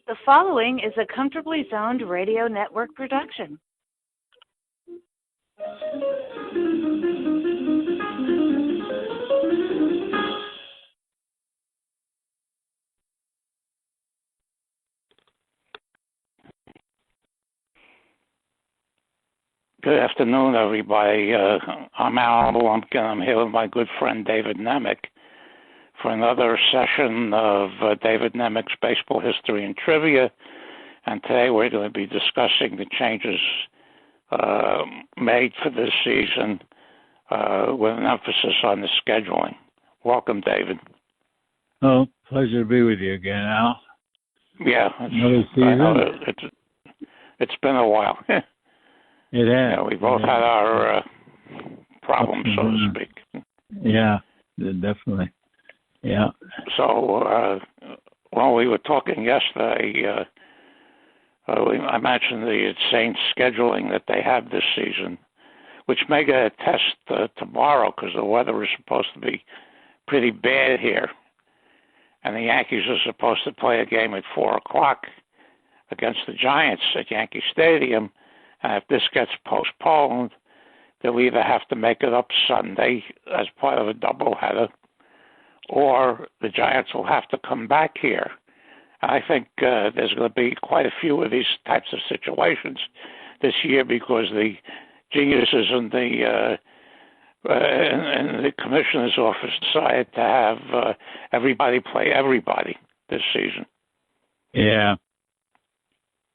The following is a Comfortably Zoned Radio Network production. Good afternoon, everybody. I'm Alan Blumkin. I'm here with my good friend David Nemec for another session of David Nemec's Baseball History and Trivia. And today we're going to be discussing the changes made for this season with an emphasis on the scheduling. Welcome, David. Oh, pleasure to be with you again, Al. Yeah. Another season? It's been a while. It has. Yeah, we both had our problems, so to speak. Yeah, definitely. Yeah. So, while we were talking yesterday, I mentioned the insane scheduling that they have this season, which may get a test tomorrow because the weather is supposed to be pretty bad here. And the Yankees are supposed to play a game at 4 o'clock against the Giants at Yankee Stadium. And if this gets postponed, they'll either have to make it up Sunday as part of a doubleheader, or the Giants will have to come back here. And I think there's going to be quite a few of these types of situations this year because the geniuses in the commissioner's office decided to have everybody play everybody this season. Yeah.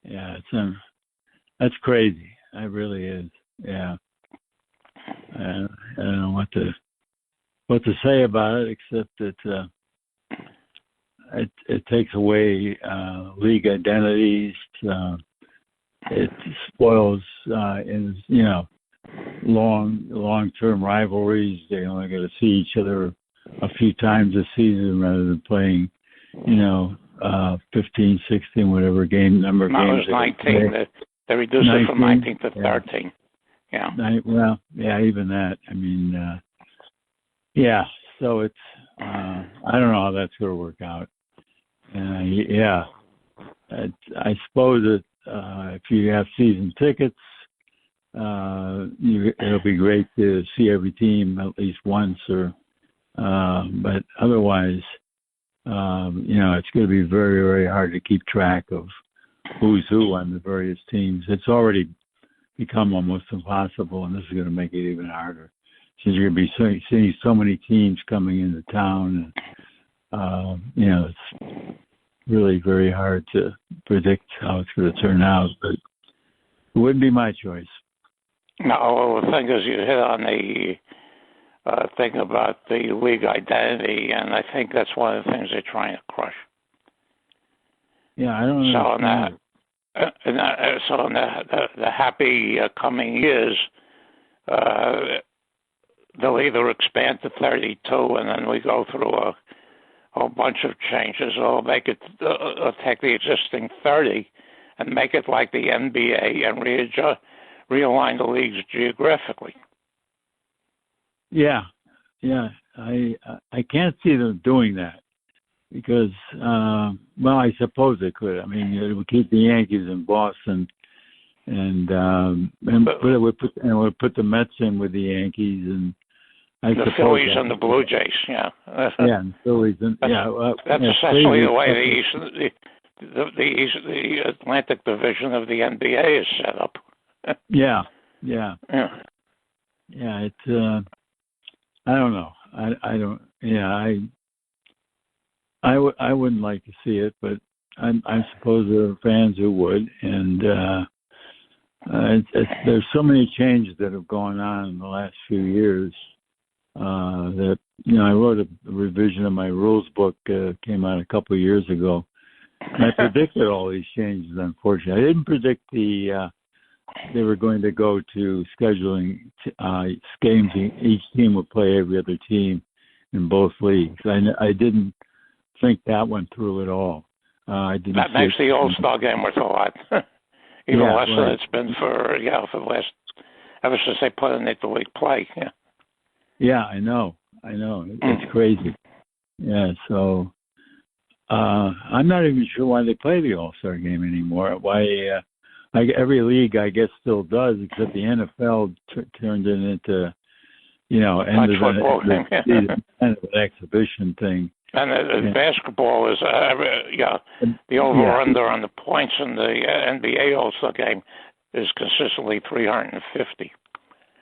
Yeah, that's crazy. It really is. Yeah. I don't know what to say about it except that it takes away league identities. It spoils long-term rivalries. They only get to see each other a few times a season rather than playing 15, 16, whatever number of games. No, it was 19. They reduced 19? It from 19 to 13. Yeah. Well, yeah, even that. I mean, yeah. So it's I don't know how that's going to work out. Yeah, I suppose that if you have season tickets, it'll be great to see every team at least once, but otherwise, it's going to be very, very hard to keep track of who's who on the various teams. It's already become almost impossible, and this is going to make it even harder. Since you're going to be seeing so many teams coming into town, and, it's really very hard to predict how it's going to turn out, but it wouldn't be my choice. No, the thing is, you hit on the thing about the league identity, and I think that's one of the things they're trying to crush. Yeah, I don't know. So in the happy coming years, they'll either expand to 32, and then we go through a whole bunch of changes, or make it take the existing 30 and make it like the NBA and realign the leagues geographically. Yeah, I can't see them doing that because, I suppose they could. I mean, it would keep the Yankees in Boston, but it would put the Mets in with the Yankees and the Phillies and the Blue Jays. Yeah, and Phillies and that's essentially the way the Atlantic Division of the NBA is set up. Yeah. It's I don't know. I don't. Yeah, I wouldn't like to see it, but I suppose there are fans who would, and there's so many changes that have gone on in the last few years that I wrote a revision of my rules book, came out a couple of years ago, and I predicted all these changes. Unfortunately, I didn't predict they were going to go to scheduling games. Each team would play every other team in both leagues. I didn't think that one through at all. That makes the All-Star game worth a lot, even less than it's been for the last ever since they put in the league play. Yeah. Yeah, I know. It's crazy. Yeah. So I'm not even sure why they play the All-Star game anymore. Why? Every league, I guess, still does, except the NFL turned it into, end of the season, kind of an exhibition thing. And the basketball is, the over-under on the points in the NBA All-Star game is consistently 350.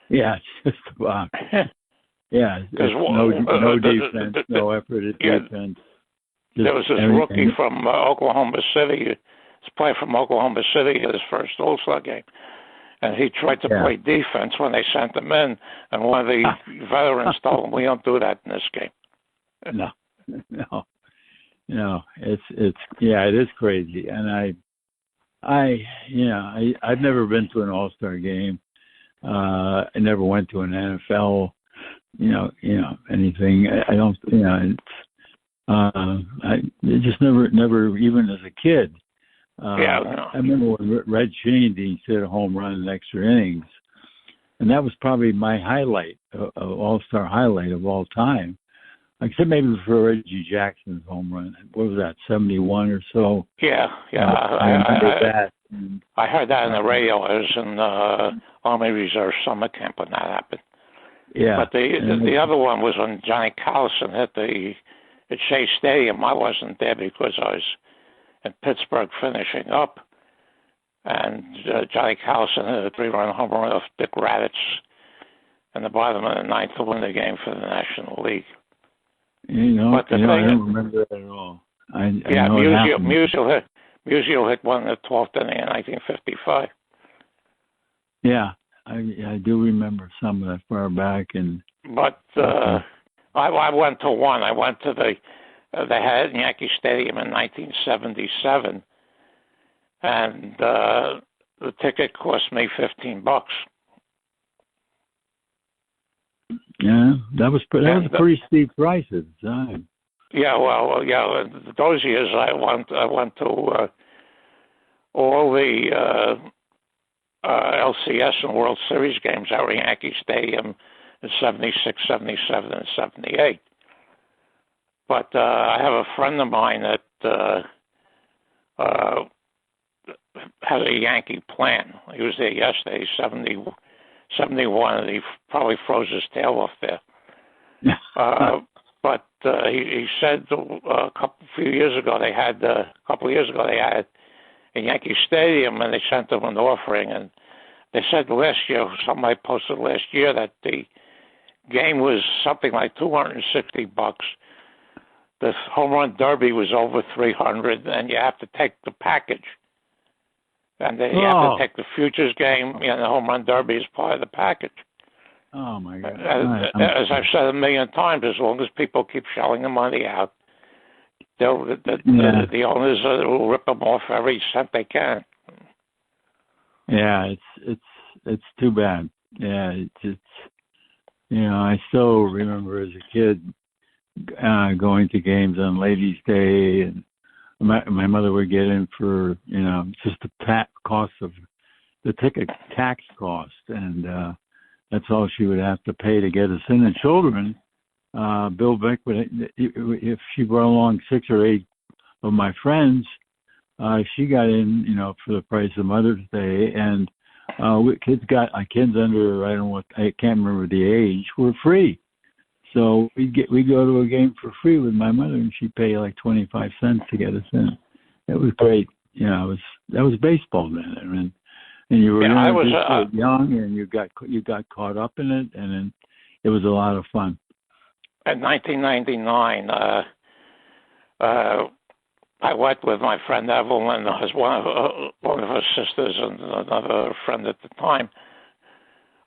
Yeah, it's just about. Yeah, no defense, no effort at defense. There was this rookie from Oklahoma City. He's playing from Oklahoma City at his first All-Star game. And he tried to play defense when they sent him in. And one of the veterans told him, "We don't do that in this game." No. It is crazy. And I've never been to an All-Star game. I never went to an NFL, anything. I don't, I just never, even as a kid. I remember when Red Sheen hit a home run in extra innings, and that was probably my highlight, All-Star highlight of all time. Except maybe for Reggie Jackson's home run. What was that, 71 or so? Yeah. I heard that on the radio. I was in Army Reserve summer camp when that happened. Yeah. But the other one was when Johnny Collison hit at Shea Stadium. I wasn't there because I was in Pittsburgh finishing up. And Johnny Collison hit a 3-run home run off Dick Raditz in the bottom of the ninth to win the game for the National League. I don't remember that at all. Musial hit one in the 12th inning in 1955. Yeah, I do remember some of that far back. But I went to one. I went to they had it in Yankee Stadium in 1977, and the ticket cost me $15. Yeah, that was a pretty steep price at the time. Yeah, those years I went to all the LCS and World Series games that were in Yankee Stadium in 76, 77, and 78. But I have a friend of mine that has a Yankee plan. He was there yesterday, 71, and he probably froze his tail off there. But he said a couple of years ago they had in Yankee Stadium, and they sent them an offering, and they said last year, somebody posted last year that the game was something like $260. The home run derby was over $300, and you have to take the package. And then you have to take the futures game, and the home run derby is part of the package. Oh, my God. As I've said a million times, as long as people keep shelling the money out, the owners will rip them off every cent they can. Yeah, it's too bad. Yeah, it's I still remember as a kid going to games on Ladies' Day, and my mother would get in for just the cost of the ticket, tax cost, and that's all she would have to pay to get us in. And children, Bill Beck would, if she brought along 6 or 8 of my friends, she got in, for the price of Mother's Day, and kids under, I can't remember the age, were free. So we'd go to a game for free with my mother, and she'd pay like 25 cents to get us in. It was great. That was baseball then, and you were young, and you got caught up in it, and then it was a lot of fun. In 1999, I went with my friend Evelyn, one of her sisters, and another friend at the time,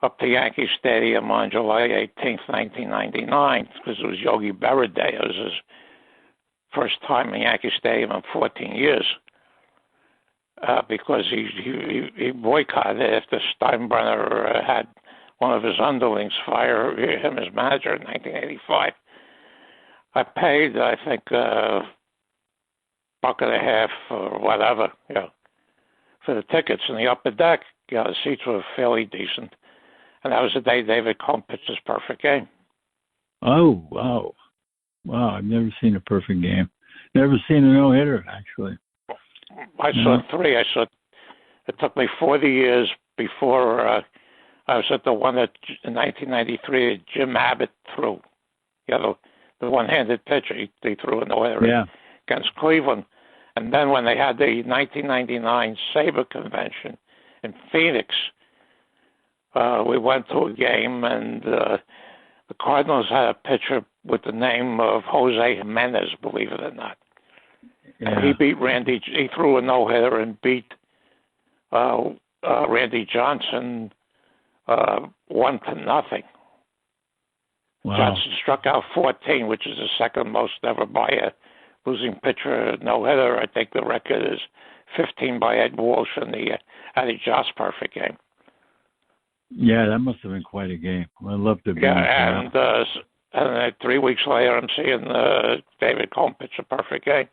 up to Yankee Stadium on July 18th, 1999, because it was Yogi Berra Day. It was his first time in Yankee Stadium in 14 years, because he boycotted it after Steinbrenner had one of his underlings fire him as manager in 1985. I paid, I think, $1.50 or whatever, for the tickets in the upper deck. The seats were fairly decent. And that was the day David Cone pitched his perfect game. Oh, wow. Wow, I've never seen a perfect game. Never seen a no-hitter, actually. I saw three. It took me 40 years before I was at the one that in 1993 Jim Abbott threw. You know, the one-handed pitcher. He threw a no-hitter against Cleveland. And then when they had the 1999 Sabre Convention in Phoenix, we went to a game, and the Cardinals had a pitcher with the name of Jose Jimenez, believe it or not. Yeah. And he beat Randy. He threw a no-hitter and beat Randy Johnson 1-0. Wow. Johnson struck out 14, which is the second most ever by a losing pitcher no-hitter. I think the record is 15 by Ed Walsh in the Eddie Josperfect game. Yeah, that must have been quite a game. I'd love to be. Yeah, and 3 weeks later, I'm seeing David Cone pitch a perfect game.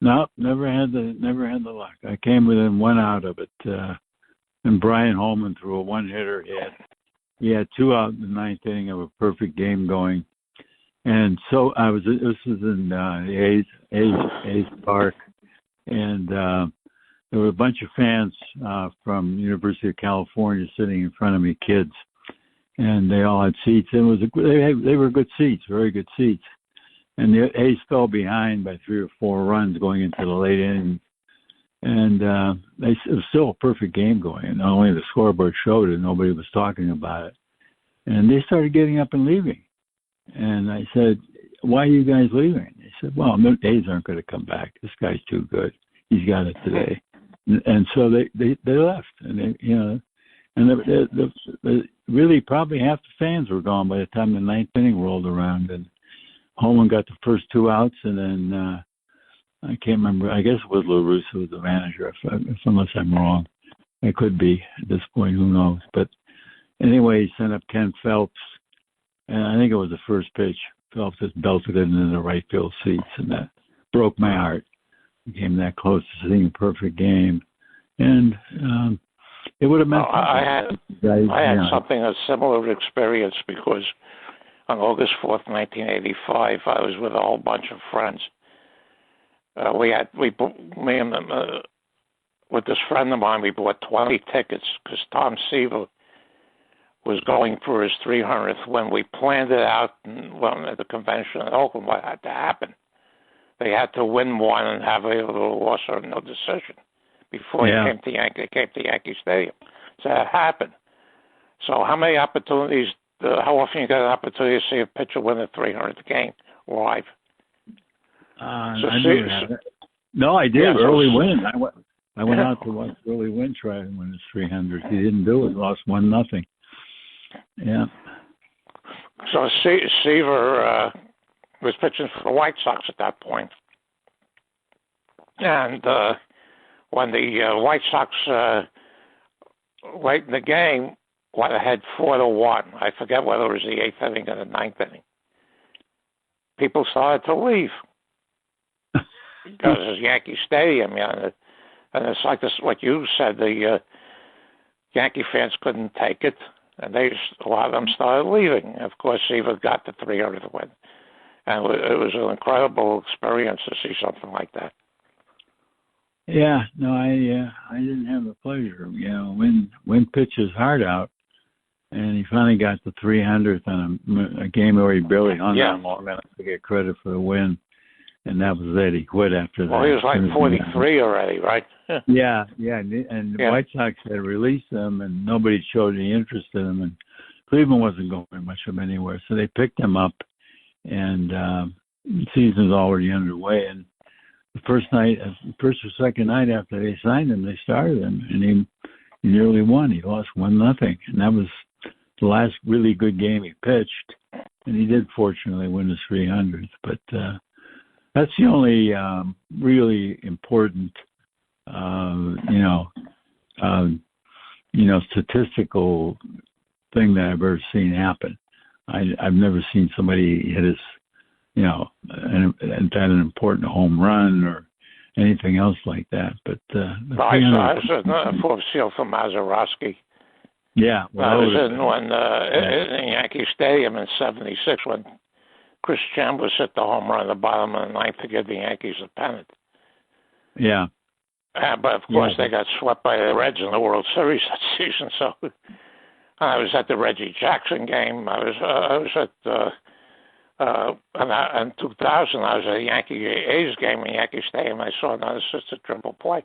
No, never had the luck. I came within 1 out of it, and Brian Holman threw a one-hitter. He had 2 out in the 9th inning of a perfect game going. And so this was in the A's Park, and there were a bunch of fans from University of California sitting in front of me, kids, and they all had seats. And they were good seats, very good seats. And the A's fell behind by 3 or 4 runs going into the late innings, and it was still a perfect game going. And not only the scoreboard showed it, nobody was talking about it. And they started getting up and leaving. And I said, "Why are you guys leaving?" They said, "Well, the A's aren't going to come back. This guy's too good. He's got it today." And so they left. And and really probably half the fans were gone by the time the 9th inning rolled around. And Holman got the first 2 outs, and then I can't remember. I guess it was Lou Russo was the manager, unless I'm wrong. I could be at this point. Who knows? But anyway, he sent up Ken Phelps. And I think it was the first pitch. Phelps just belted it into the right field seats, and that broke my heart. We came that close to seeing a perfect game, and it would have meant. I had something a similar experience because on August 4th, 1985, I was with a whole bunch of friends. With this friend of mine, we bought 20 tickets because Tom Seaver was going for his 300th when we planned it out at the convention in Oakland. What had to happen? They had to win one and have a little loss or no decision before he came to Yankee Stadium. So that happened. So how many opportunities, how often you got an opportunity to see a pitcher win a 300th game live? No, I did. Early Win. I went out to watch Early Win try to win his 300. He didn't do it. Lost 1-0. Yeah. So Seaver was pitching for the White Sox at that point. And when the White Sox late in the game went ahead 4-1, I forget whether it was the 8th inning or the 9th inning, people started to leave. Because it's Yankee Stadium, and it's like this, what you said, the Yankee fans couldn't take it. And a lot of them started leaving. Of course, Seaver got the 300th win. And it was an incredible experience to see something like that. Yeah, no, I didn't have the pleasure. Win pitched his heart out, and he finally got the 300th on a game where he barely hung on long enough to get credit for the win. And that was it. He quit after that. Well, he was like 43 already, right? Yeah. And the White Sox had released him, and nobody showed any interest in him. And Cleveland wasn't going much of anywhere, so they picked him up. And the season's already underway. And the first or second night after they signed him, they started him, and he nearly won. He lost 1-0, and that was the last really good game he pitched. And he did fortunately win his 300th, but. That's the only really important, statistical thing that I've ever seen happen. I've never seen somebody hit an important home run or anything else like that. But I saw from Mazeroski. Yeah, I was in Yankee Stadium in '76 when Chris Chambliss hit the home run at the bottom of the ninth to give the Yankees the pennant. Yeah. But of course, they got swept by the Reds in the World Series that season. So I was at the Reggie Jackson game. I was at in 2000. I was at a Yankee A's game in Yankee Stadium. I saw an unassisted triple play.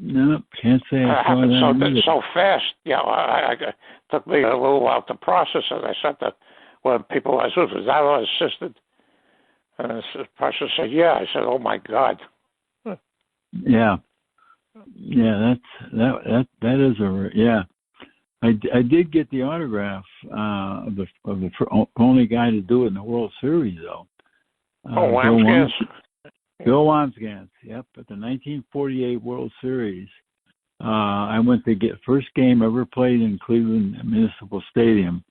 No, can't say I saw happened that. So fast. Yeah, it took me a little while to process it. I said that when people asked, "Was that unassisted?" And the person said, "Yeah." I said, "Oh my God." Yeah, that is yeah. I did get the autograph of the only guy to do it in the World Series though. Wamsgans. Bill Wamsgans. Yep, at the 1948 World Series. I went to get first game ever played in Cleveland Municipal Stadium.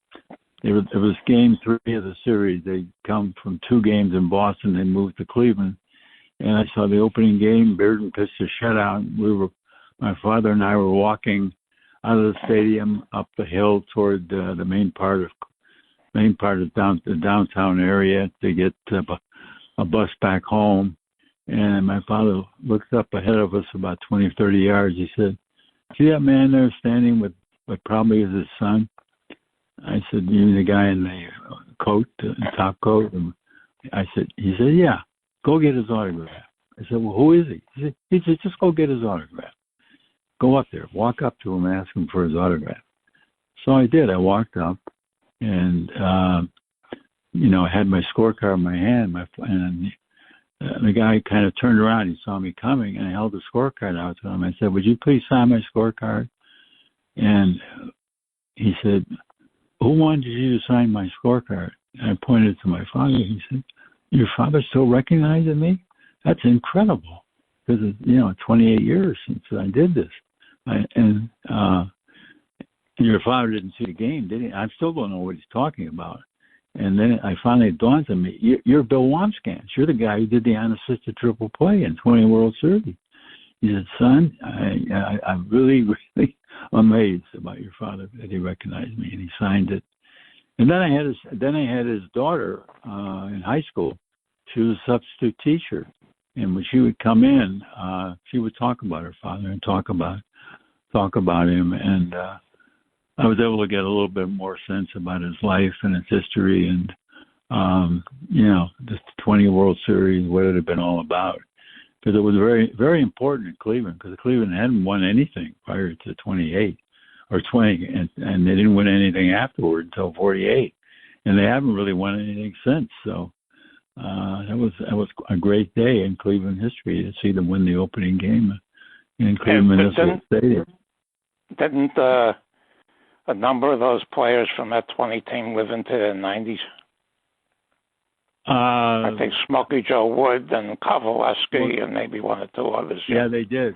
It was game 3 of the series. They come from 2 games in Boston. They moved to Cleveland. And I saw the opening game. Bearden pitched a shutout. My father and I were walking out of the stadium up the hill toward the main part of the downtown area to get a bus back home. And my father looked up ahead of us about 20, 30 yards. He said, "See that man there standing with what probably is his son?" I said, "You mean the guy in the coat, the top coat?" And he said, "Yeah. Go get his autograph." I said, "Well, who is he?" He said, "Just go get his autograph. Go up there, walk up to him, and ask him for his autograph." So I did. I walked up, and I had my scorecard in my hand. And the guy kind of turned around. He saw me coming, and I held the scorecard out to him. I said, "Would you please sign my scorecard?" And he said, "Who wanted you to sign my scorecard?" And I pointed to my father. He said, "Your father still recognizes me? That's incredible, because it's 28 years since I did this." And your father didn't see the game, did he? I still don't know what he's talking about. And then I finally dawned on me, you're Bill Wamsgans. You're the guy who did the unassisted triple play in 20 World Series. He said, "Son, I'm really, really amazed about your father that he recognized me," and he signed it. And then I had his daughter in high school. She was a substitute teacher, and when she would come in, she would talk about her father and talk about him. And I was able to get a little bit more sense about his life and his history, and the 20 World Series, what it had been all about. Because it was very, very important in Cleveland, because Cleveland hadn't won anything prior to 28 or 20, and they didn't win anything afterward until 48, and they haven't really won anything since. So that was a great day in Cleveland history to see them win the opening game in Cleveland Municipal Stadium. Didn't a number of those players from that 20 team live into the 90s? I think Smokey Joe Wood and Kovaleski and maybe one or two others. Yeah, they did.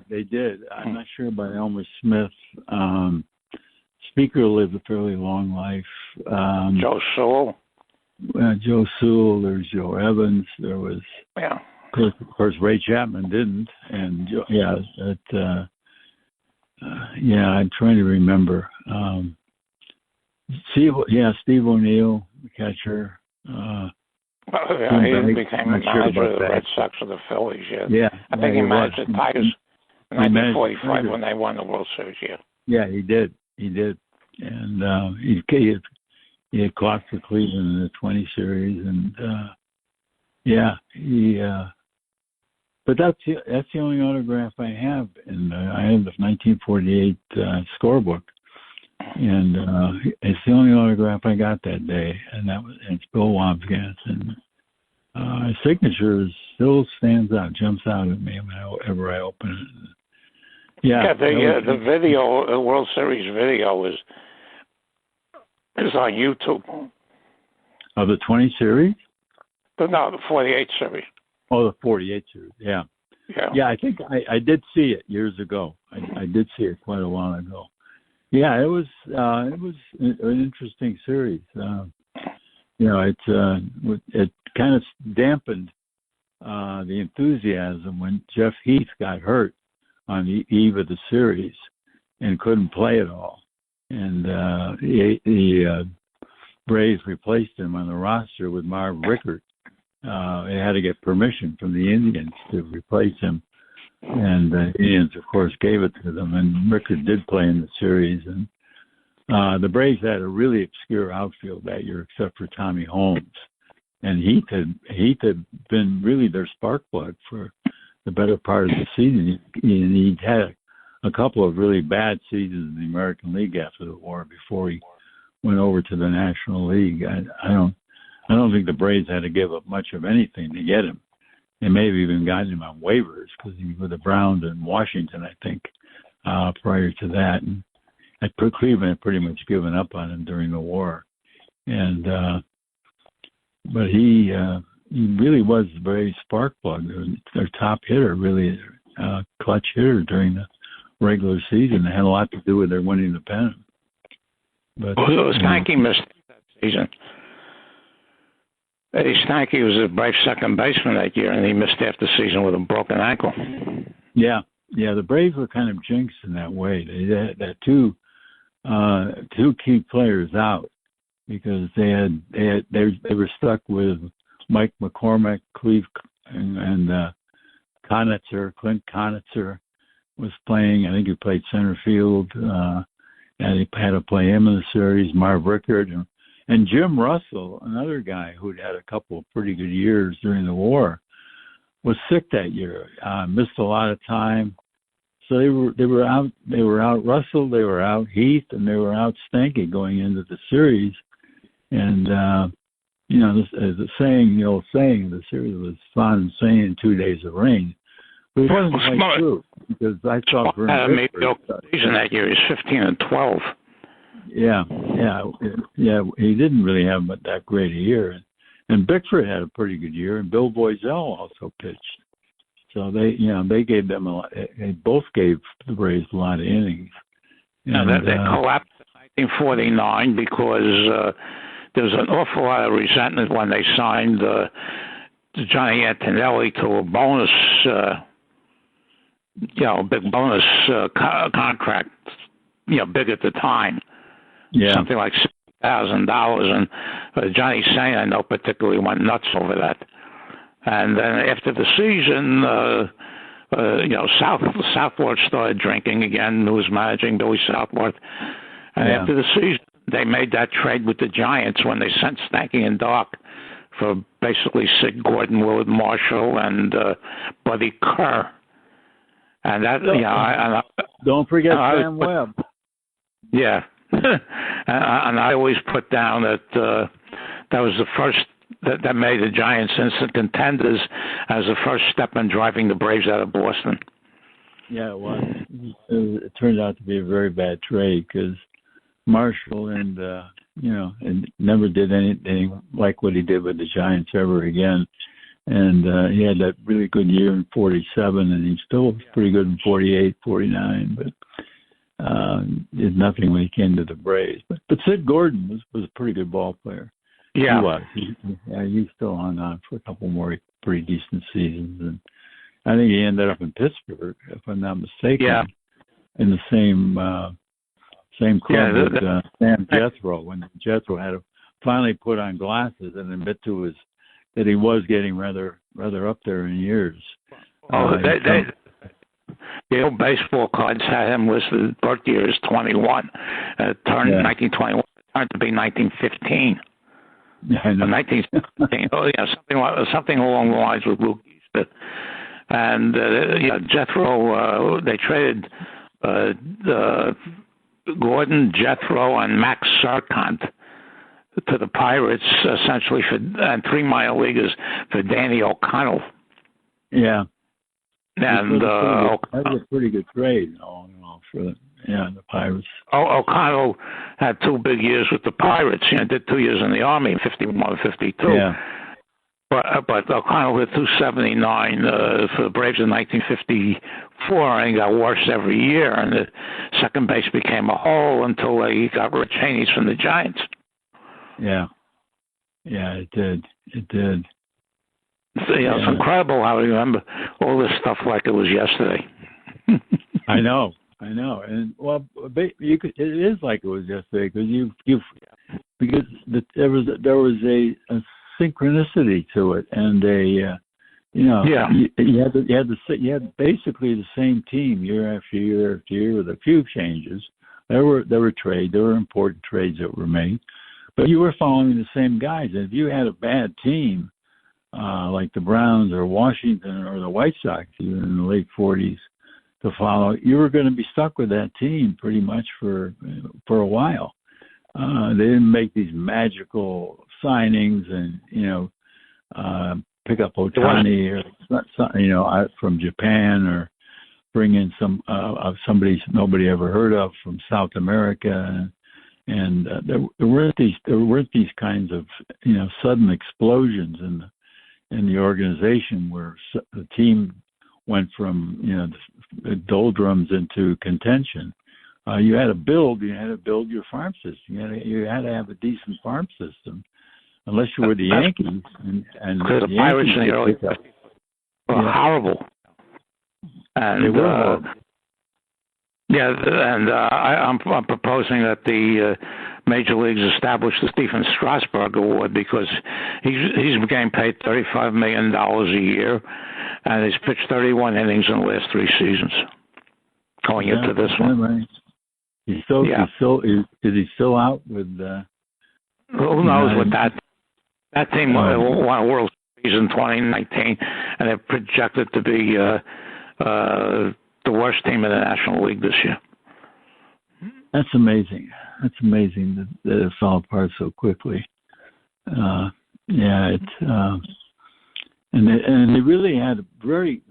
I'm not sure about Elmer Smith. Speaker lived a fairly long life. Joe Sewell. Joe Sewell. There's Joe Evans. There was. Yeah. Of course, Ray Chapman didn't. And I'm trying to remember. Steve O'Neill, the catcher. He became a manager of the Red Sox or the Phillies. Yeah. I think he managed the Tigers in 1945 when they won the World Series. Yeah, he did. And he had cost the Cleveland in the 20 series, and but that's the only autograph I have, and I have the 1948 scorebook, and it's the only autograph I got that day, and it's Bill Wamsgans, and his signature still stands out, jumps out at me whenever I open it. The video, the World Series video is on YouTube. Of the 20 series? No, the 48 series. Oh, the 48 series, yeah. Yeah, I think I did see it years ago. I did see it quite a while ago. Yeah, it was an interesting series. It kind of dampened the enthusiasm when Jeff Heath got hurt on the eve of the series and couldn't play at all. And Braves replaced him on the roster with Marv Rickert. They had to get permission from the Indians to replace him. And the Indians, of course, gave it to them. And Rickert did play in the series. And the Braves had a really obscure outfield that year, except for Tommy Holmes. And Heath had been really their spark plug for the better part of the season. He'd had a couple of really bad seasons in the American League after the war before he went over to the National League. I don't think the Braves had to give up much of anything to get him. They may have even gotten him on waivers because he was with the Browns in Washington, I think, prior to that. And Cleveland had pretty much given up on him during the war. And but he really was the Braves spark plug, their top hitter, really clutch hitter during the regular season. It had a lot to do with their winning the pennant. But Stanky missed that season. Eddie Stanky was the Braves second baseman that year, and he missed half the season with a broken ankle. Yeah, the Braves were kind of jinxed in that way. They had two key players out because they were stuck with Mike McCormick, and Clint Conitzer was playing. I think he played center field. And he had to play him in the series, Marv Rickert. And Jim Russell, another guy who'd had a couple of pretty good years during the war, was sick that year, missed a lot of time. So they were out. They were out Russell, they were out Heath, and they were out Stanky going into the series. And this, as the old saying, the series was fun saying in 2 days of rain. But it wasn't quite true because I saw Vernon season that year. He's 15-12. Yeah. He didn't really have that great a year, and Bickford had a pretty good year, and Bill Boisel also pitched. So they gave them a lot. They both gave the Braves a lot of innings. And they collapsed in 1949 because there was an awful lot of resentment when they signed Johnny Antonelli to a bonus. Big bonus contract, big at the time. Yeah. Something like $6,000. And Johnny Saint, I know, particularly went nuts over that. And then after the season, Southworth started drinking again, who was managing Billy Southworth. And after the season, they made that trade with the Giants when they sent Stanky and Doc for basically Sid Gordon, Willard Marshall, and Buddy Kerr. And that, don't forget Sam Webb. Yeah, and I always put down that that was the first that made the Giants instant contenders as the first step in driving the Braves out of Boston. Yeah, it was. It turned out to be a very bad trade because Marshall and never did anything like what he did with the Giants ever again. And he had that really good year in 47, and he still was pretty good in 48, 49, but did nothing when he came to the Braves. But Sid Gordon was a pretty good ball player. Yeah. He was. He still hung on for a couple more pretty decent seasons. And I think he ended up in Pittsburgh, if I'm not mistaken, in the same club with Sam Jethro, when Jethro had to finally put on glasses and admit to that he was getting rather up there in years. The old baseball cards had him listed birth year as 21. Turned 1921, turned to be 1915. Yeah, I know. 1915. Something along the lines with Luke Easter. And Jethro, they traded Gordon, Jethro, and Max Serkant to the Pirates, essentially and 3 minor leaguers for Danny O'Connell. Yeah. And that was a pretty good trade, all in all, for the Pirates. O'Connell had 2 big years with the Pirates. Did 2 years in the Army, 51, 52. Yeah. But O'Connell hit .279 for the Braves in 1954, and he got worse every year. And the second base became a hole until they got Rich Haney's from the Giants. Yeah, it did. So, it's incredible how we remember all this stuff like it was yesterday. I know, and it is like it was yesterday because because there was a synchronicity to it, and you had basically the same team year after year after year with a few changes. There were important trades that were made, but you were following the same guys. And if you had a bad team, like the Browns or Washington or the White Sox, even in the late 40s, to follow, you were going to be stuck with that team pretty much for a while. They didn't make these magical signings and pick up Otani or from Japan, or bring in somebody nobody ever heard of from South America, and there weren't these kinds of sudden explosions in the organization where the team went from the doldrums into contention. You had to build your farm system. You had to have a decent farm system, unless you were the Yankees. And the Pirates in the early were horrible. And they were horrible. I'm proposing that the major leagues establish the Stephen Strasburg Award, because he's getting paid $35 million a year, and he's pitched 31 innings in the last 3 seasons. Going into this one, right. Is he still out with? Who knows what that team won a World Series in 2019, and they're projected to be the worst team in the National League this year. That's amazing. That's amazing that it fell apart so quickly. And they really had very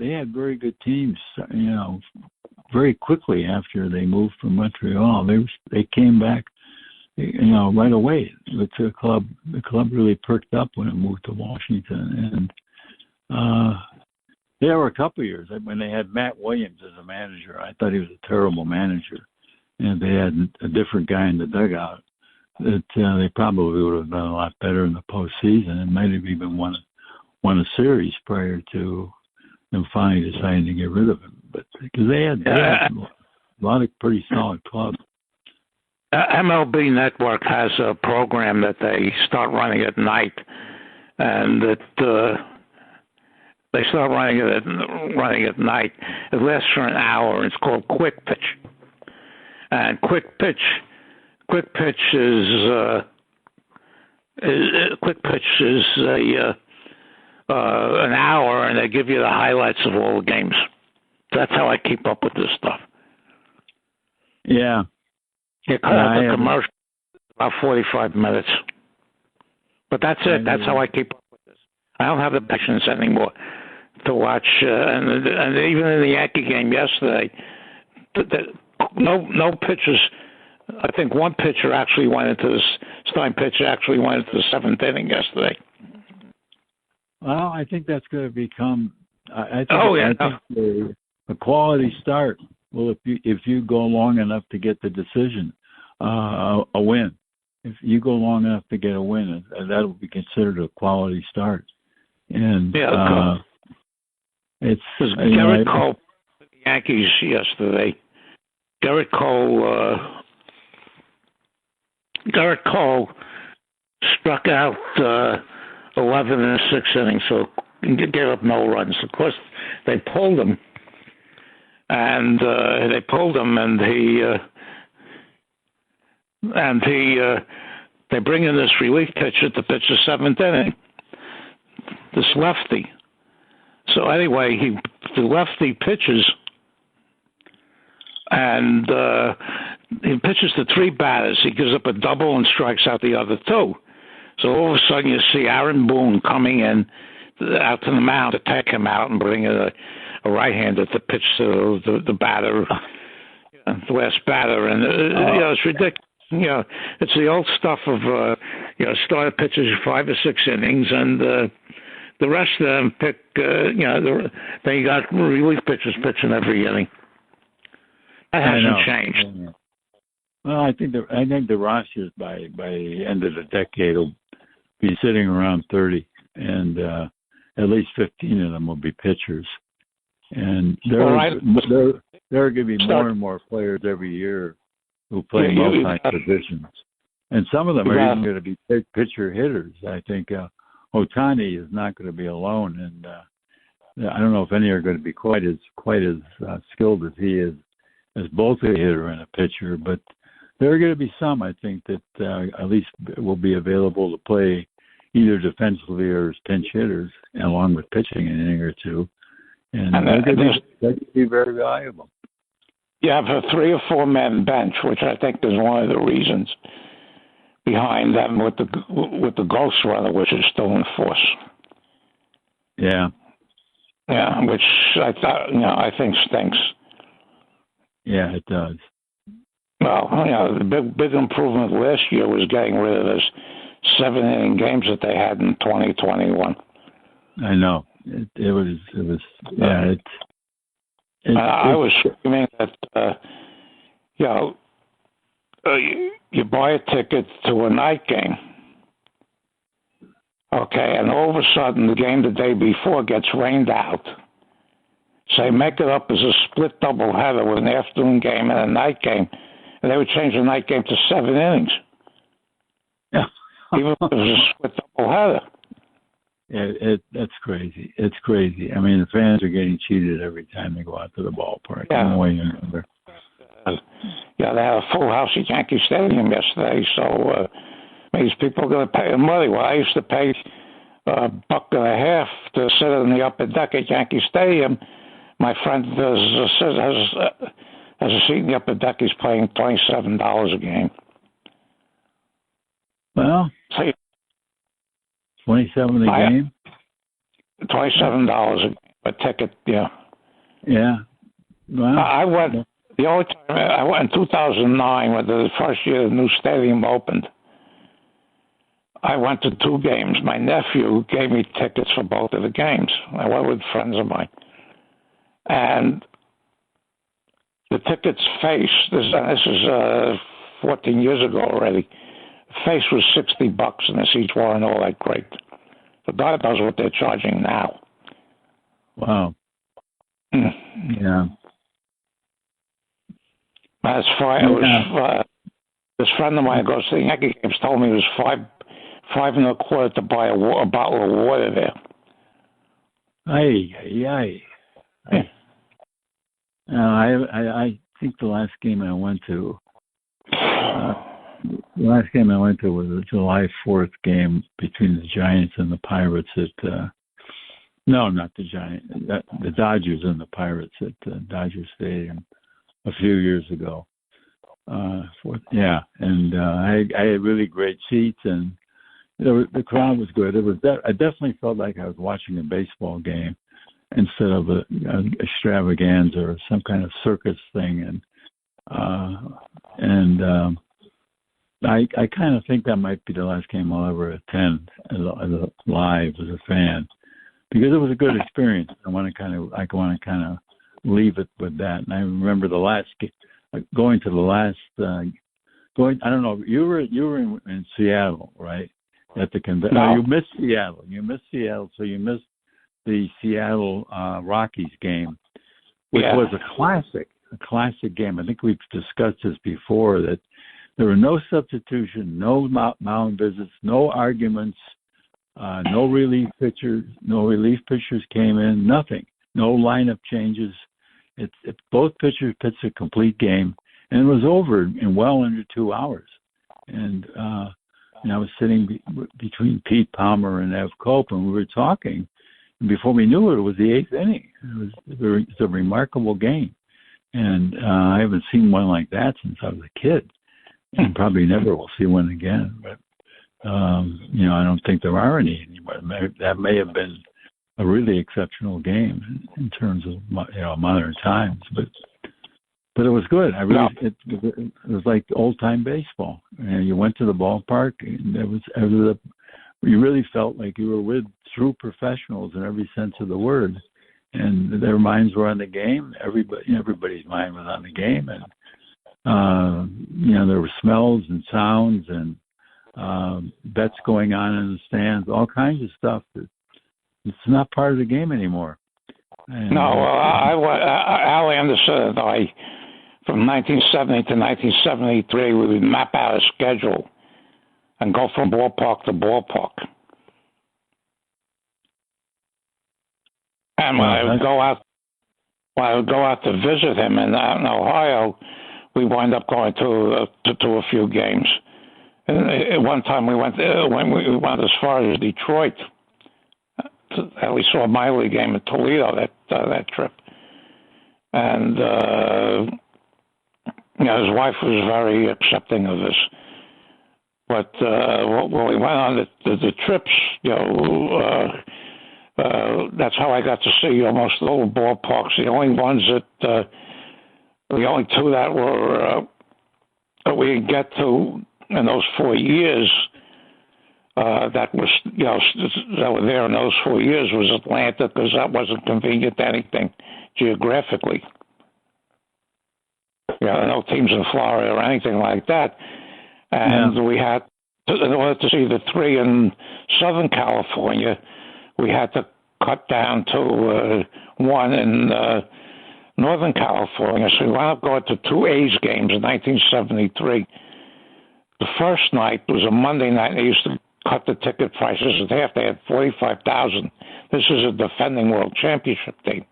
good teams. Very quickly after they moved from Montreal, they came back, right away. The club really perked up when it moved to Washington, and there were a couple of years when they had Matt Williams as a manager. I thought he was a terrible manager, and they had a different guy in the dugout. That they probably would have done a lot better in the postseason, and might have even won a series prior to them finally deciding to get rid of him. But because they had a lot of pretty solid clubs. MLB Network has a program that they start running at night, and they start running at night. It lasts for an hour. It's called Quick Pitch, and Quick Pitch is an hour, and they give you the highlights of all the games. That's how I keep up with this stuff. Yeah. You cut out the commercial about 45 minutes. But that's it. That's how I keep up with this. I don't have the patience anymore to watch. And even in the Yankee game yesterday, no pitchers. I think one pitcher actually went into starting pitcher actually went into the 7th inning yesterday. Well, I think that's going to become. I think a quality start. Well, if you go long enough to get the decision, a win. If you go long enough to get a win, that will be considered a quality start. And it's Garrett Cole, the Yankees yesterday. Garrett Cole struck out 11 in the 6th inning, so gave up no runs. Of course, they pulled him, and they bring in this relief pitcher to pitch the 7th inning, this lefty. So anyway, the lefty pitches, and he pitches to 3 batters. He gives up a double and strikes out the other 2. So all of a sudden you see Aaron Boone coming in out to the mound to take him out and bring in a right-hander to pitch to the batter, the last batter. And, it's ridiculous. It's the old stuff of, starter pitchers 5 or 6 innings, and the rest of them pick, they got relief pitchers pitching every inning. That hasn't changed. Well, I think the rosters by the end of the decade will be sitting around 30, and at least 15 of them will be pitchers. And there are going to be more and more players every year who play multi positions. And some of them are even going to be pitcher hitters. I think Otani is not going to be alone, and I don't know if any are going to be quite as skilled as he is, as both a hitter and a pitcher. But there are going to be some, I think, that at least will be available to play either defensively or as pinch hitters, along with pitching an inning or two, and they're going to be very valuable. You have a 3 or 4 man bench, which I think is one of the reasons behind them with the ghost runner, which is still in force. Yeah. Yeah, which I think stinks. Yeah, it does. Well, the big improvement last year was getting rid of those 7-inning games that they had in 2021. I know. It was. Yeah. I was screaming that. You buy a ticket to a night game. Okay, and all of a sudden the game the day before gets rained out. So they make it up as a split doubleheader with an afternoon game and a night game. And they would change the night game to 7 innings. Yeah. Even if it was a split doubleheader. Yeah, that's crazy. It's crazy. I mean, the fans are getting cheated every time they go out to the ballpark. Yeah. One way or another. They had a full house at Yankee Stadium yesterday, so these people are going to pay money. Well, I used to pay $1.50 to sit in the upper deck at Yankee Stadium. My friend has a seat in the upper deck. He's paying $27 a game. Well, so, 27 a game? $27 a ticket, yeah. Yeah. Well, I went. The only time I went in 2009, when the first year the new stadium opened. I went to 2 games. My nephew gave me tickets for both of the games. I went with friends of mine, and the tickets face. This is 14 years ago already. Face was $60, and the seats weren't all that great. So God knows what they're charging now. Wow. Yeah. As far as this friend of mine who goes to the Yankee games told me it was $5.25 to buy a bottle of water there. Aye. I think the last game I went to. The last game I went to was a July 4th game between the Giants and the Pirates at. No, not the Giants. The Dodgers and the Pirates at Dodger Stadium a few years ago. And I had really great seats, and the crowd was good. I definitely felt like I was watching a baseball game instead of an extravaganza or some kind of circus thing. I kind of think that might be the last game I'll ever attend live as a fan, because it was a good experience. I want to kind of leave it with that. And I remember the last going to the last I don't know. You were in Seattle, right? At the convention. No, you missed Seattle. So you missed the Seattle Rockies game, which was a classic game. I think we've discussed this before, that there were no substitution, no mound visits, no arguments, no relief pitchers came in, nothing, no lineup changes. Both pitchers pitched a complete game, and it was over in well under 2 hours. And I was sitting between Pete Palmer and Ev Cope, and we were talking. And before we knew it was the 8th inning. It's a remarkable game, and I haven't seen one like that since I was a kid, and probably never will see one again. But I don't think there are any anymore. That may have been a really exceptional game in terms of modern times, but it was good. It was like old time baseball. And you went to the ballpark, and you really felt like you were with true professionals in every sense of the word, and their minds were on the game. Everybody's mind was on the game, and there were smells and sounds and bets going on in the stands, all kinds of stuff that it's not part of the game anymore. And, Al Anderson and I, from 1970 to 1973, we would map out a schedule and go from ballpark to ballpark. And when I would go out to visit him in Ohio, we wind up going to a few games. And at one time we went as far as Detroit. We saw a minor league game in Toledo that trip, and his wife was very accepting of this. But when we went on the trips, that's how I got to see almost the little ballparks. The only ones the only two that were that we didn't get to in those 4 years that were there in those 4 years was Atlanta, because that wasn't convenient to anything geographically. No teams in Florida or anything like that. And we had, in order to see the three in Southern California, we had to cut down to one in Northern California. So we wound up going to two A's games in 1973. The first night was a Monday night. They used to cut the ticket prices in half. They had 45,000. This is a defending world championship team.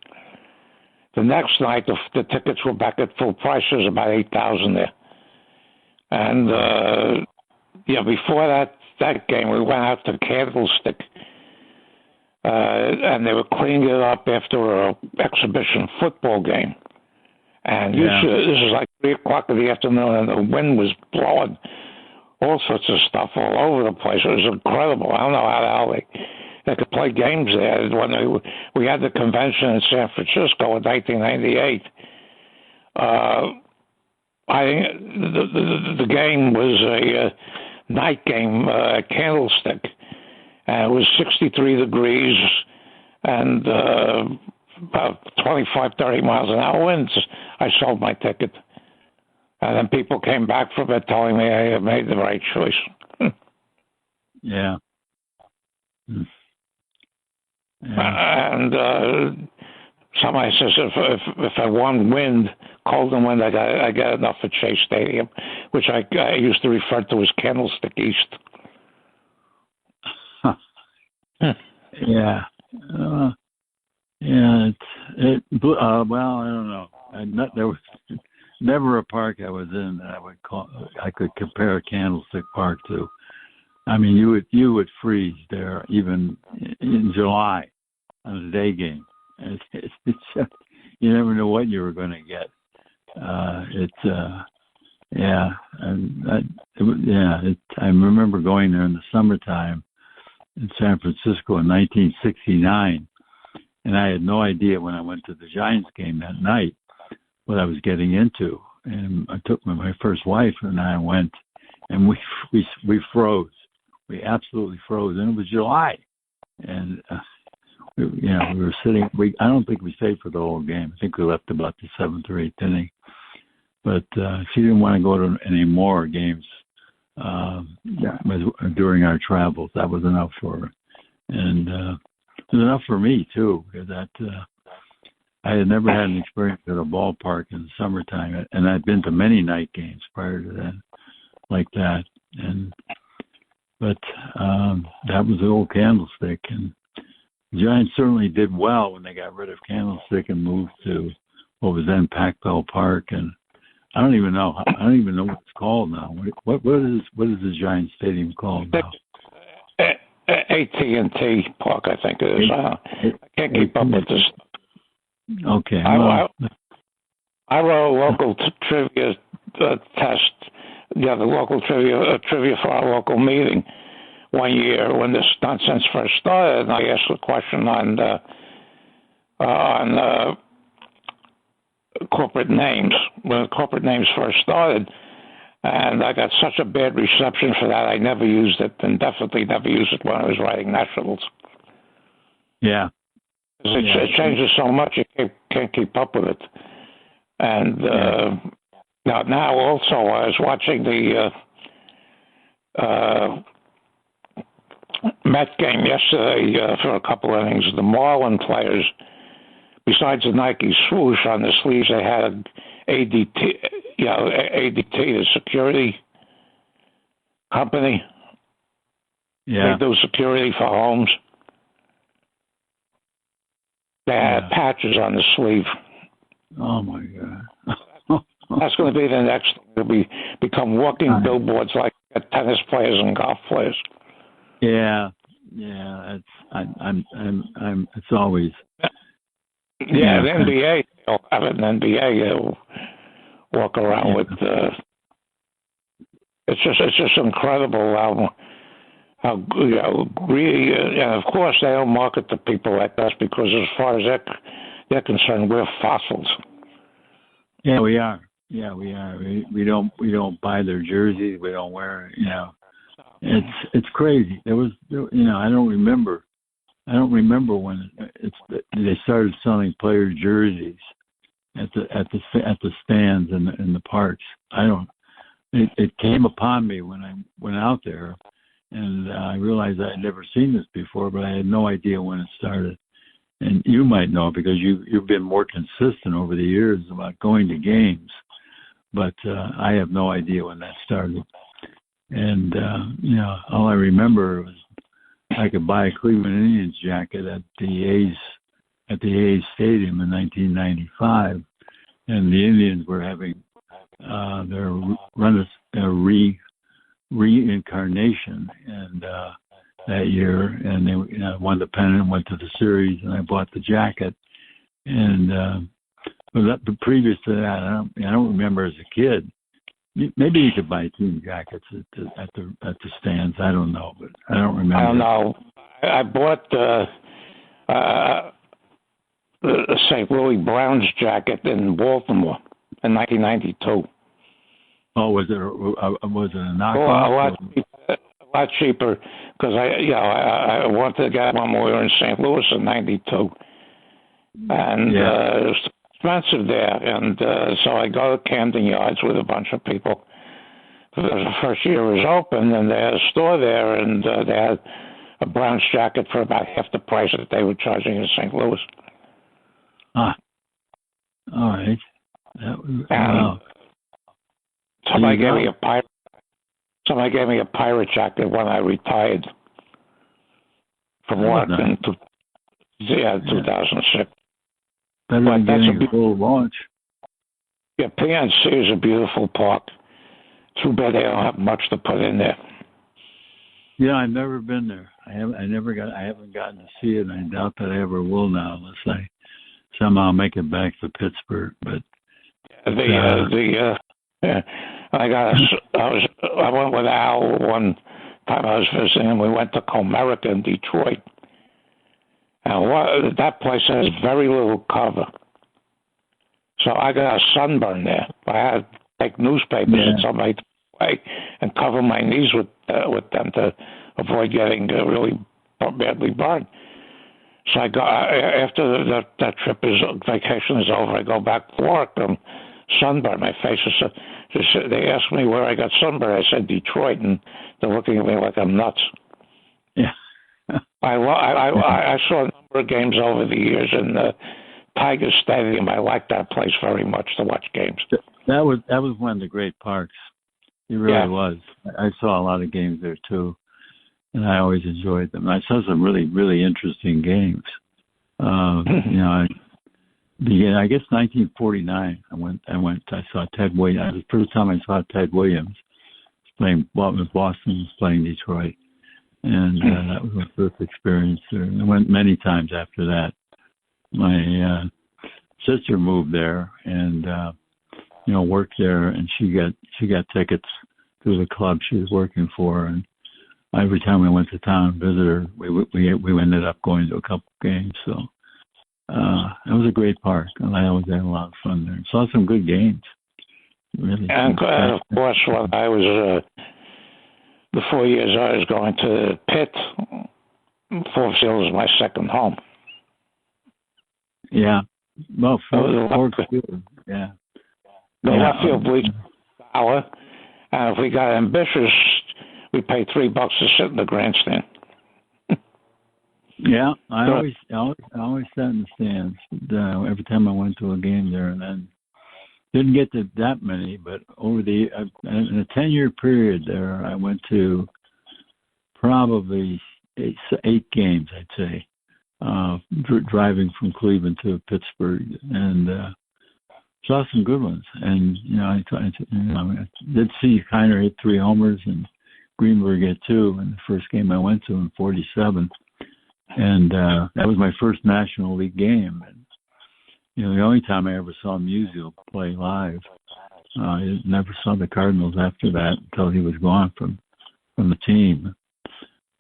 The next night, the tickets were back at full price. There was about 8,000 there. And before that game, we went out to Candlestick, and they were cleaning it up after an exhibition football game. And this is like 3:00 in the afternoon, and the wind was blowing all sorts of stuff all over the place. It was incredible. I don't know how the hell they could play games there. When we had the convention in San Francisco in 1998, the game was a night game at Candlestick, and it was 63 degrees and about 25, 30 miles an hour winds. I sold my ticket. And then people came back from it telling me I had made the right choice. Yeah. And somebody says if I want wind, cold and wind, I get enough at Chase Stadium, which I used to refer to as Candlestick East. Yeah. Well, I don't know. There was never a park I was in that I could compare Candlestick Park to. I mean, you would freeze there even in July on a day game. It's just, you never know what you were going to get. I remember going there in the summertime in San Francisco in 1969, and I had no idea when I went to the Giants game that night what I was getting into. And I took my first wife and I went, and we froze. We absolutely froze, and it was July, and we were sitting. I don't think we stayed for the whole game. I think we left about the 7th or 8th inning. But she didn't want to go to any more games during our travels. That was enough for her, and it was enough for me too. Because I had never had an experience at a ballpark in the summertime, and I'd been to many night games prior to that, like that. But that was the old Candlestick, and the Giants certainly did well when they got rid of Candlestick and moved to what was then Pac-Bell Park, and I don't even know what it's called now. What is the Giants Stadium called now? AT&T Park, I think it is. I can't keep up with this. Okay. I wrote a local trivia test. The local trivia for our local meeting one year when this nonsense first started, and I asked a question on corporate names when corporate names first started, and I got such a bad reception for that. I never used it, and definitely never used it when I was writing Nationals. Yeah. It changes so much you can't keep up with it. And now also I was watching the Met game yesterday for a couple of innings. The Marlin players, besides the Nike swoosh on the sleeves, they had ADT, the security company, Yeah. They do security for homes. They had patches on the sleeve. Oh my God. That's going to be the next thing. It'll become walking billboards like tennis players and golf players. Yeah. It's it's always. Yeah, the NBA. They'll have an NBA. They'll walk around with. It's just incredible how really, and of course they don't market to people like us because as far as they're concerned, we're fossils. Yeah, we are. We don't buy their jerseys. We don't wear. It's crazy. There was, I don't remember when they started selling players' jerseys at the stands in the parks. It came upon me when I went out there, and I realized I had never seen this before, but I had no idea when it started. And you might know because you've been more consistent over the years about going to games, but I have no idea when that started. And all I remember was I could buy a Cleveland Indians jacket at the A's Stadium in 1995, and the Indians were having their reincarnation, and that year, and they won the pennant, went to the series, and I bought the jacket. And but previous to that, I don't remember as a kid. Maybe you could buy team jackets at the stands. I don't know, but I don't remember. I don't know. I bought the St. Louis Browns jacket in Baltimore in 1992. Oh, was it a knockoff? A lot cheaper because I wanted to get one when we were in St. Louis in '92, and it was expensive there, and so I go to Camden Yards with a bunch of people. The first year it was open, and they had a store there, and they had a Browns jacket for about half the price that they were charging in St. Louis. All right. Wow. Somebody gave me a pirate jacket when I retired from work in 2006. Better than getting a full launch. Yeah, PNC is a beautiful park. Too bad they don't have much to put in there. Yeah, I've never been there. I haven't gotten to see it, and I doubt that I ever will now, unless I somehow make it back to Pittsburgh. But I went with Al one time I was visiting, and we went to Comerica in Detroit. And that place has very little cover. So I got a sunburn there. I had to take newspapers and somebody away and cover my knees with them to avoid getting really badly burned. So I go after that vacation is over. I go back to work. Sunburn. My face is. They asked me where I got sunburn. I said Detroit, and they're looking at me like I'm nuts. Yeah. I saw a number of games over the years in the Tiger Stadium. I like that place very much to watch games. That was one of the great parks. It really was. I saw a lot of games there too, and I always enjoyed them. I saw some really, really interesting games. I guess 1949. I saw Ted Williams. It was the first time I saw Ted Williams playing. Boston was playing Detroit, and that was my first experience there. I went many times after that. My sister moved there and worked there, and she got tickets through the club she was working for, and every time we went to town and visited her, we ended up going to a couple games. So it was a great park, and I always had a lot of fun there. Saw some good games. Really. And of course, when I was the 4 years I was going to Pitt, Fort Field was my second home. Yeah. Well, Fort Field. Yeah. The left field bleachers hour, and if we got ambitious, we paid $3 to sit in the grandstand. Yeah, I always sat in the stands every time I went to a game there, and then didn't get to that many. But over in a 10-year period there, I went to probably eight games, I'd say, driving from Cleveland to Pittsburgh, and saw some good ones. And I did see Kiner hit 3 homers and Greenberg hit 2 in the first game I went to in '47, and that was my first National League game. And the only time I ever saw Musial play live. I never saw the Cardinals after that until he was gone from the team.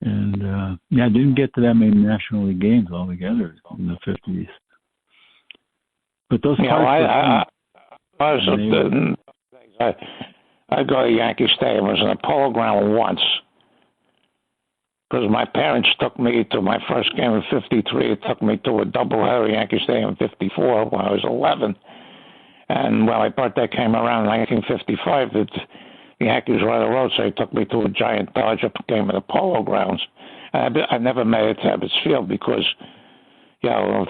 And I didn't get to that many National League games altogether in the '50s. But those I go to Yankee Stadium. I was in a Polo Ground once because my parents took me to my first game in '53. It took me to a doubleheader at Yankee Stadium in '54 when I was 11. And when my birthday came around in 1955, the Yankees were on the road, so they took me to a giant Dodger game at the Polo Grounds. And I never made it to Ebbets Field because, 12,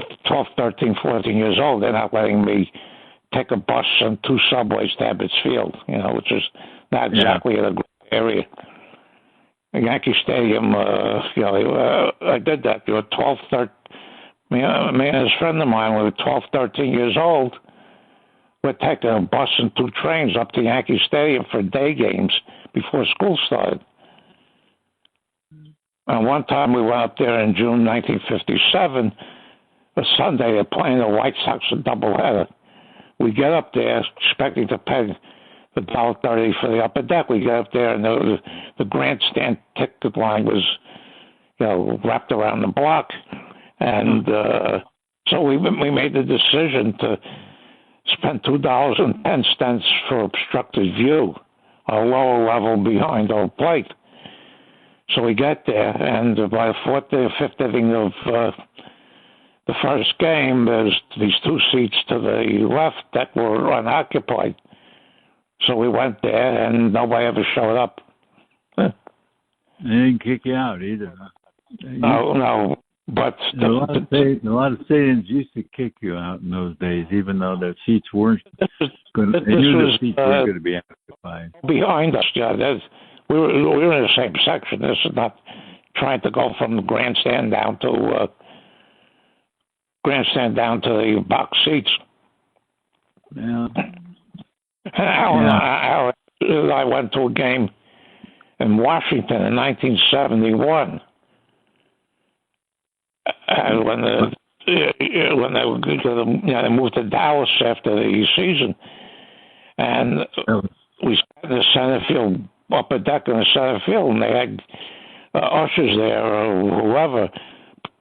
13, 14 years old, they're not letting me take a bus and 2 subways to Ebbets Field, which is not exactly in a great area. Yankee Stadium, I did that. 12, 13, me and his friend of mine were 12, 13 years old. We're taking a bus and 2 trains up to Yankee Stadium for day games before school started. And one time we went up there in June 1957, a Sunday, they're playing the White Sox a doubleheader. We get up there expecting to pay the $1.30 for the upper deck. We get up there and the grandstand ticket line was, wrapped around the block. And so we made the decision to spent $2.10 for obstructed view, a lower level behind our plate. So we get there, and by the 4th or 5th inning of the first game, there's these 2 seats to the left that were unoccupied. So we went there, and nobody ever showed up. They didn't kick you out either. No. But a lot of stadiums used to kick you out in those days, even though the seats weren't going to be occupied. Behind us, we were in the same section. This is not trying to go from the grandstand down to the box seats. Yeah. I went to a game in Washington in 1971. And when they moved to Dallas after the season, and we sat in the center field, upper deck in the center field, and they had ushers there or whoever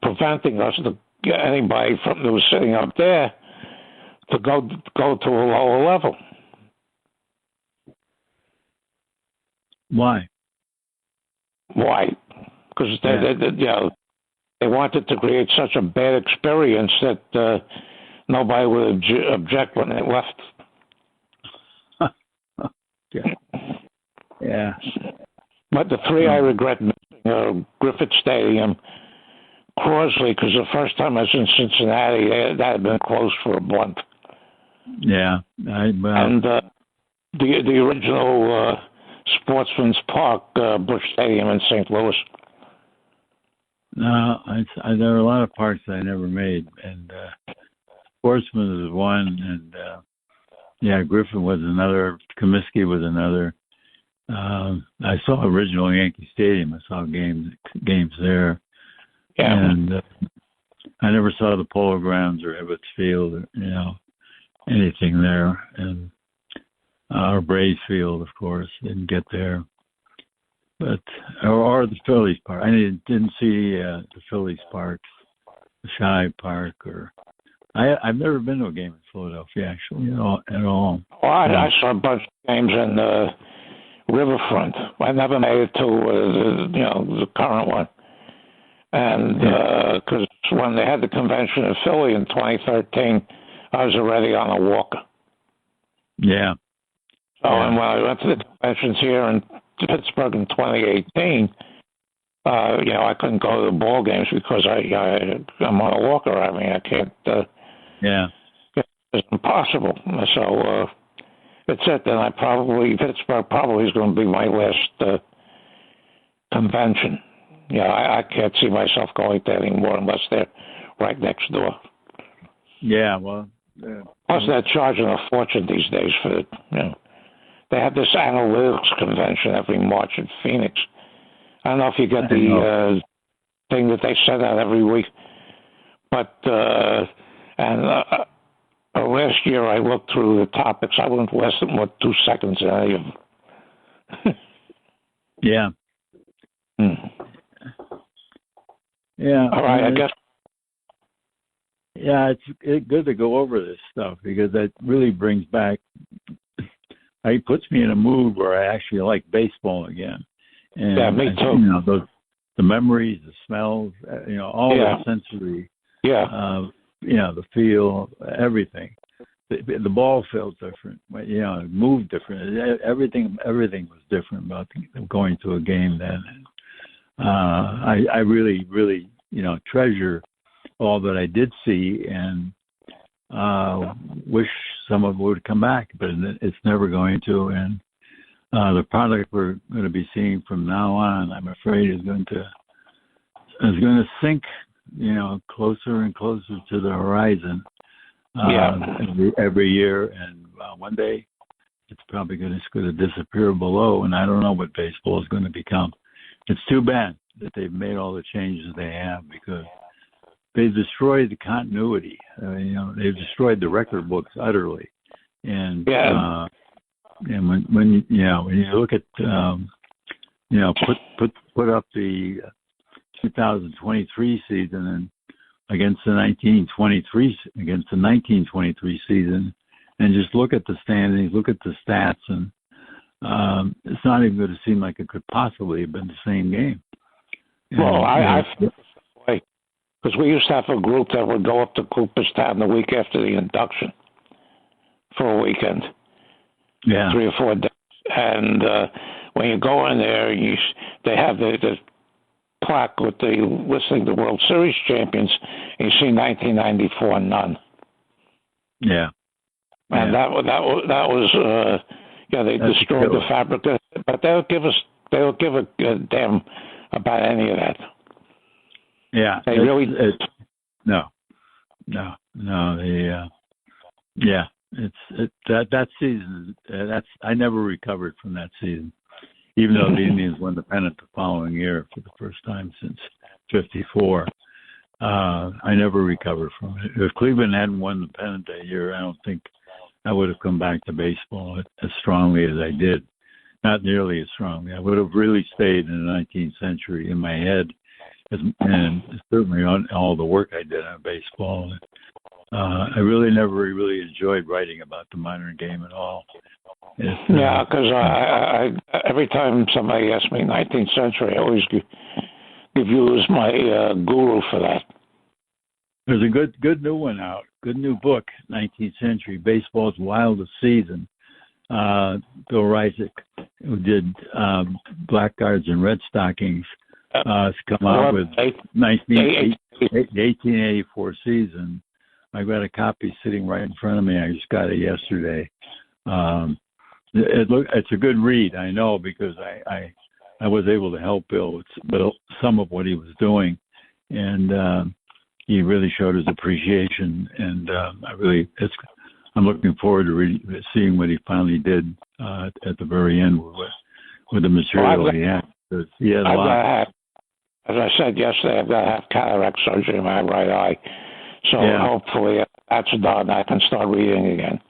preventing us to get anybody from that was sitting up there to go to a lower level. Why? Because they wanted to create such a bad experience that nobody would object when they left. Yeah. But the 3 I regret missing Griffith Stadium, Crosley, because the first time I was in Cincinnati, that had been closed for a month. Yeah. And the original Sportsman's Park, Busch Stadium in St. Louis. No, there are a lot of parks I never made, and Sportsman is one, and Griffin was another, Comiskey was another. I saw original Yankee Stadium. I saw games there, and I never saw the Polo Grounds or Ebbets Field, or anything there, and or Braves Field, of course, didn't get there. But or the Phillies Park. I didn't see the Phillies Parks, the Shibe Park, or I've never been to a game in Philadelphia actually at all. Well, I saw a bunch of games in the Riverfront. I never made it to the current one, and because when they had the convention in Philly in 2013, I was already on a walker. Yeah. So and when I went to the conventions here in Pittsburgh in 2018, I couldn't go to the ball games because I'm on a walker. I mean, I can't. It's impossible. So that's it. Then Pittsburgh probably is going to be my last convention. Yeah, I can't see myself going there anymore unless they're right next door. Yeah, well. Plus, they're charging a fortune these days for it. They have this analytics convention every March in Phoenix. I don't know if you get the thing that they send out every week, but last year I looked through the topics. I wouldn't less than 2 seconds in any of them. Yeah. Yeah. All right, I guess. Yeah, it's good to go over this stuff because that really brings back. It puts me in a mood where I actually like baseball again. And yeah, me too. The memories, the smells, all the sensory. Yeah. The feel, everything. The ball felt different. It moved different. Everything was different about going to a game then. I really, really, treasure all that I did see and wish some of it would come back, but it's never going to. And the product we're going to be seeing from now on, I'm afraid, is going to sink, closer and closer to the horizon. Every year, and one day it's probably going to disappear below. And I don't know what baseball is going to become. It's too bad that they've made all the changes they have because they've destroyed the continuity. They've destroyed the record books utterly. And and when you look at put up the 2023 season and against the 1923 season, and just look at the standings, look at the stats, and it's not even going to seem like it could possibly have been the same game. Well, I feel the way because we used to have a group that would go up to Cooperstown the week after the induction for a weekend. Yeah, 3 or 4 days, and when you go in there, they have the plaque with the listing the World Series champions. And you see 1994 none. Yeah, and that was they destroyed the fabric, but they'll give a damn about any of that. Yeah, they really no. That season. I never recovered from that season, even though the Indians won the pennant the following year for the first time since '54. I never recovered from it. If Cleveland hadn't won the pennant that year, I don't think I would have come back to baseball as strongly as I did. Not nearly as strongly. I would have really stayed in the 19th century in my head, and certainly on all the work I did on baseball. I really never really enjoyed writing about the modern game at all. Yeah, because I every time somebody asks me 19th century, I always give you as my guru for that. There's a good new one out, good new book, 19th Century, Baseball's Wildest Season. Bill Reisig, who did Blackguards and Red Stockings, has come out with 1884 season. I've got a copy sitting right in front of me. I just got it yesterday. It's a good read, I know, because I was able to help Bill with some of what he was doing, and he really showed his appreciation. And I'm looking forward to seeing what he finally did at the very end with the material he had. He had a lot. As I said yesterday, I've got to have cataract surgery in my right eye. So hopefully that's done. I can start reading again.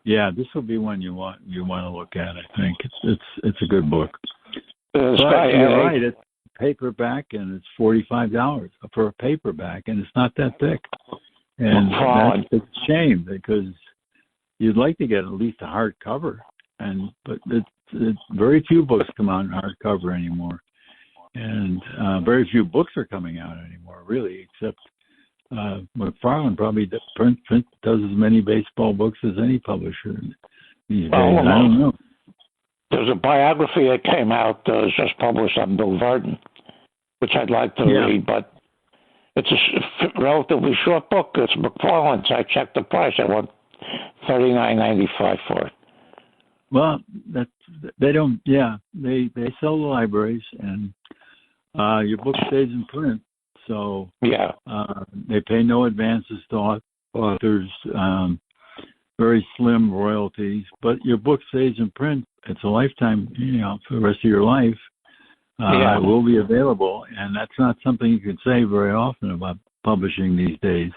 Yeah, this will be one you want to look at. I think it's a good book. You're right. It's paperback and it's $45 for a paperback, and it's not that thick. And that's a shame because you'd like to get at least a hardcover, but very few books come out in hardcover anymore, and very few books are coming out anymore, really, except. McFarland probably does as many baseball books as any publisher these days. I don't know. There's a biography that came out just published on Bill Verdon, which I'd like to read, but it's a relatively short book. It's McFarland's. I checked the price. I want $39.95 for it. Well, they don't. Yeah, they sell the libraries, and Your book stays in print, so Yeah. they pay no advances to authors, very slim royalties, but your book stays in print. It's a lifetime, for the rest of your life. It will be available, and that's not something you can say very often about publishing these days.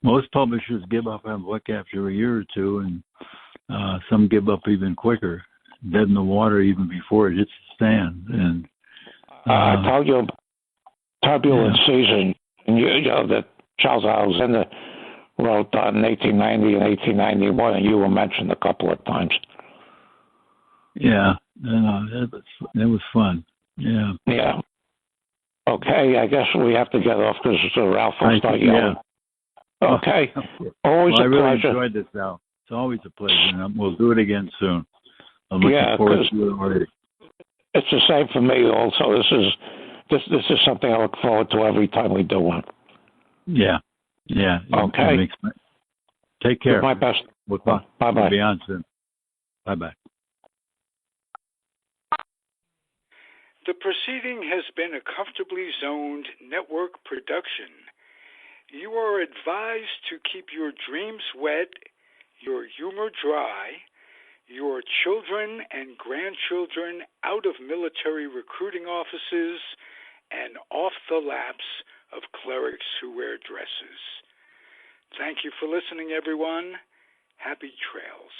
Most publishers give up on a book after a year or two, and some give up even quicker, dead in the water even before it hits the stand. And I told you, Turbulent Season, that Charles Alexander wrote in 1890 and 1891, and you were mentioned a couple of times. Yeah, it was fun. Yeah. Yeah. Okay, I guess we have to get off because Ralph will start yelling. Okay. Always a I really pleasure. enjoyed this, Al. It's always a pleasure, and we'll do it again soon. I'm looking forward to it already. It's the same for me also. This is something I look forward to every time we do one. Yeah. Okay. Take care. Do my best. Bye-bye. We'll be on soon. Bye-bye. The proceeding has been a Comfortably Zoned network production. You are advised to keep your dreams wet, your humor dry, your children and grandchildren out of military recruiting offices and off the laps of clerics who wear dresses. Thank you for listening, everyone. Happy trails.